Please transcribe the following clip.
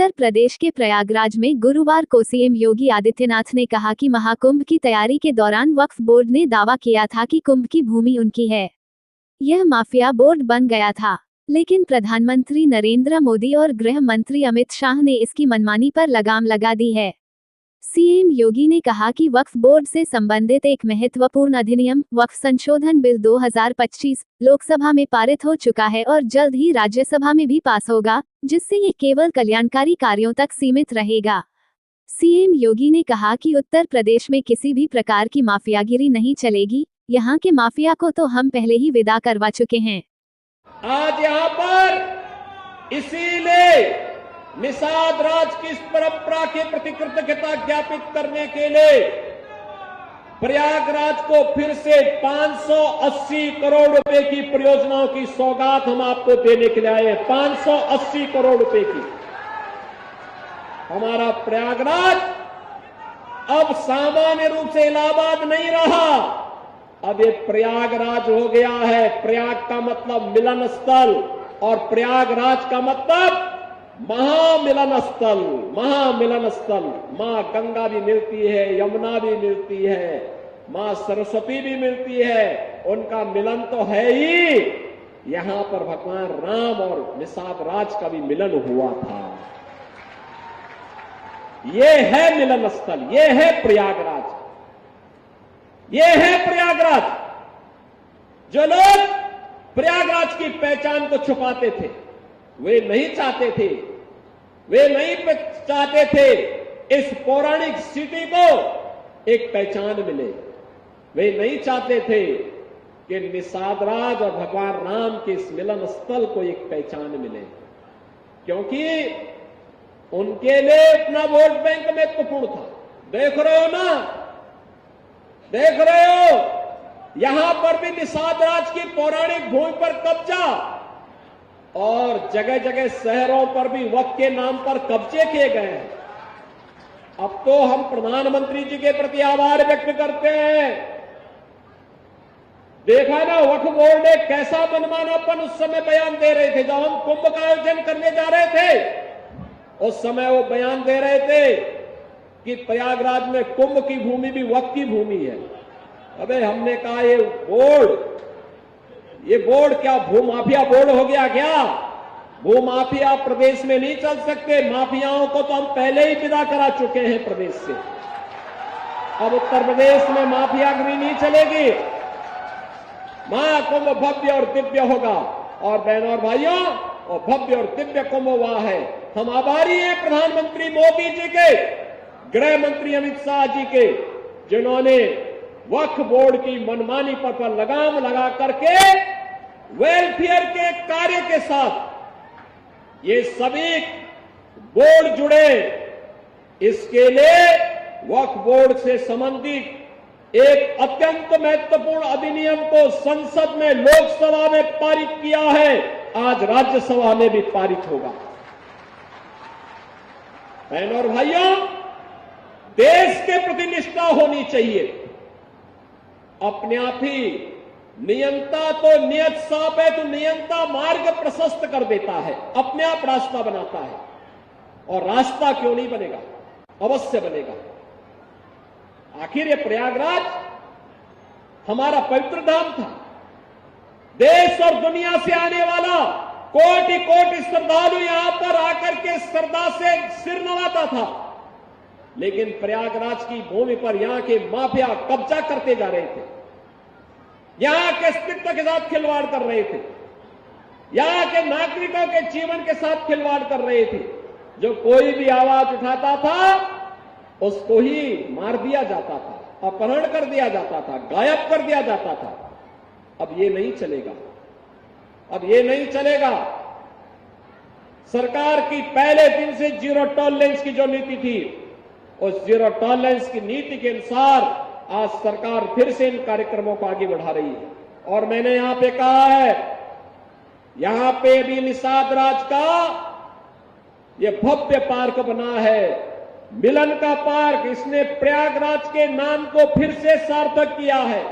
उत्तर प्रदेश के प्रयागराज में गुरुवार को सीएम योगी आदित्यनाथ ने कहा कि महाकुंभ की तैयारी के दौरान वक्फ बोर्ड ने दावा किया था कि कुंभ की भूमि उनकी है। यह माफिया बोर्ड बन गया था, लेकिन प्रधानमंत्री नरेंद्र मोदी और गृह मंत्री अमित शाह ने इसकी मनमानी पर लगाम लगा दी है। सीएम योगी ने कहा कि वक्फ बोर्ड से संबंधित एक महत्वपूर्ण अधिनियम वक्फ संशोधन बिल 2025 लोकसभा में पारित हो चुका है और जल्द ही राज्यसभा में भी पास होगा, जिससे ये केवल कल्याणकारी कार्यों तक सीमित रहेगा। सीएम योगी ने कहा कि उत्तर प्रदेश में किसी भी प्रकार की माफियागिरी नहीं चलेगी, यहाँ के माफिया को तो हम पहले ही विदा करवा चुके हैं। आज यहाँ पर इसीलिए निषाद राज की इस परंपरा के प्रति कृतज्ञता ज्ञापित करने के लिए प्रयागराज को फिर से 580 करोड़ रुपए की परियोजनाओं की सौगात हम आपको देने के लिए आए हैं। 580 करोड़ रुपए की हमारा प्रयागराज अब सामान्य रूप से इलाहाबाद नहीं रहा, अब ये प्रयागराज हो गया है। प्रयाग का मतलब मिलन स्थल और प्रयागराज का मतलब महामिलन स्थल। महामिलन स्थल, मां गंगा भी मिलती है, यमुना भी मिलती है, मां सरस्वती भी मिलती है, उनका मिलन तो है ही। यहां पर भगवान राम और निषाद राज का भी मिलन हुआ था। ये है मिलन स्थल, ये है प्रयागराज, ये है प्रयागराज। जो लोग प्रयागराज की पहचान को छुपाते थे, वे नहीं चाहते थे, वे नहीं चाहते थे इस पौराणिक सिटी को एक पहचान मिले। वे नहीं चाहते थे कि निषाद राज और भगवान राम के इस मिलन स्थल को एक पहचान मिले, क्योंकि उनके लिए अपना वोट बैंक महत्वपूर्ण था। देख रहे हो ना, देख रहे हो, यहां पर भी निषाद राज की पौराणिक भूमि पर कब्जा और जगह जगह शहरों पर भी वक्फ के नाम पर कब्जे किए गए हैं। अब तो हम प्रधानमंत्री जी के प्रति आभार व्यक्त करते हैं। देखा ना, वक्फ बोर्ड ने कैसा मनमानापन उस समय बयान दे रहे थे। जब हम कुंभ का आयोजन करने जा रहे थे, उस समय वो बयान दे रहे थे कि प्रयागराज में कुंभ की भूमि भी वक्फ की भूमि है। अबे हमने कहा ये बोर्ड क्या भूमाफिया बोर्ड हो गया क्या? भूमाफिया प्रदेश में नहीं चल सकते। माफियाओं को तो हम पहले ही विदा करा चुके हैं प्रदेश से। अब उत्तर प्रदेश में माफियागिरी नहीं चलेगी। महाकुंभ भव्य और दिव्य होगा। और बहनों और भाइयों, और भव्य और दिव्य कुंभ वहां है। हम आभारी हैं प्रधानमंत्री मोदी जी के, गृह मंत्री अमित शाह जी के, जिन्होंने वक्फ बोर्ड की मनमानी पर लगाम लगा करके वेलफेयर के कार्य के साथ ये सभी बोर्ड जुड़े। इसके लिए वक्फ बोर्ड से संबंधित एक अत्यंत महत्वपूर्ण अधिनियम को संसद में, लोकसभा में पारित किया है। आज राज्यसभा में भी पारित होगा। बहनों और भाइयों, देश के प्रति निष्ठा होनी चाहिए। अपने आप ही नियंता तो नियत साफ है, तो नियंता मार्ग प्रशस्त कर देता है, अपने आप रास्ता बनाता है। और रास्ता क्यों नहीं बनेगा? अवश्य बनेगा। आखिर ये प्रयागराज हमारा पवित्र धाम था। देश और दुनिया से आने वाला कोटि कोटि श्रद्धालु यहां पर आकर के श्रद्धा से सिर नवाता था। लेकिन प्रयागराज की भूमि पर यहां के माफिया कब्जा करते जा रहे थे, यहां के अस्तित्व के साथ खिलवाड़ कर रहे थे, यहां के नागरिकों के जीवन के साथ खिलवाड़ कर रहे थे। जो कोई भी आवाज उठाता था उसको ही मार दिया जाता था, अपहरण कर दिया जाता था, गायब कर दिया जाता था। अब ये नहीं चलेगा, अब ये नहीं चलेगा। सरकार की पहले दिन से जीरो टॉलरेंस की जो नीति थी, उस जीरो टॉलरेंस की नीति के अनुसार आज सरकार फिर से इन कार्यक्रमों को आगे बढ़ा रही है। और मैंने यहां पे कहा है, यहां पे भी निषाद राज का ये भव्य पार्क बना है, मिलन का पार्क। इसने प्रयागराज के नाम को फिर से सार्थक किया है।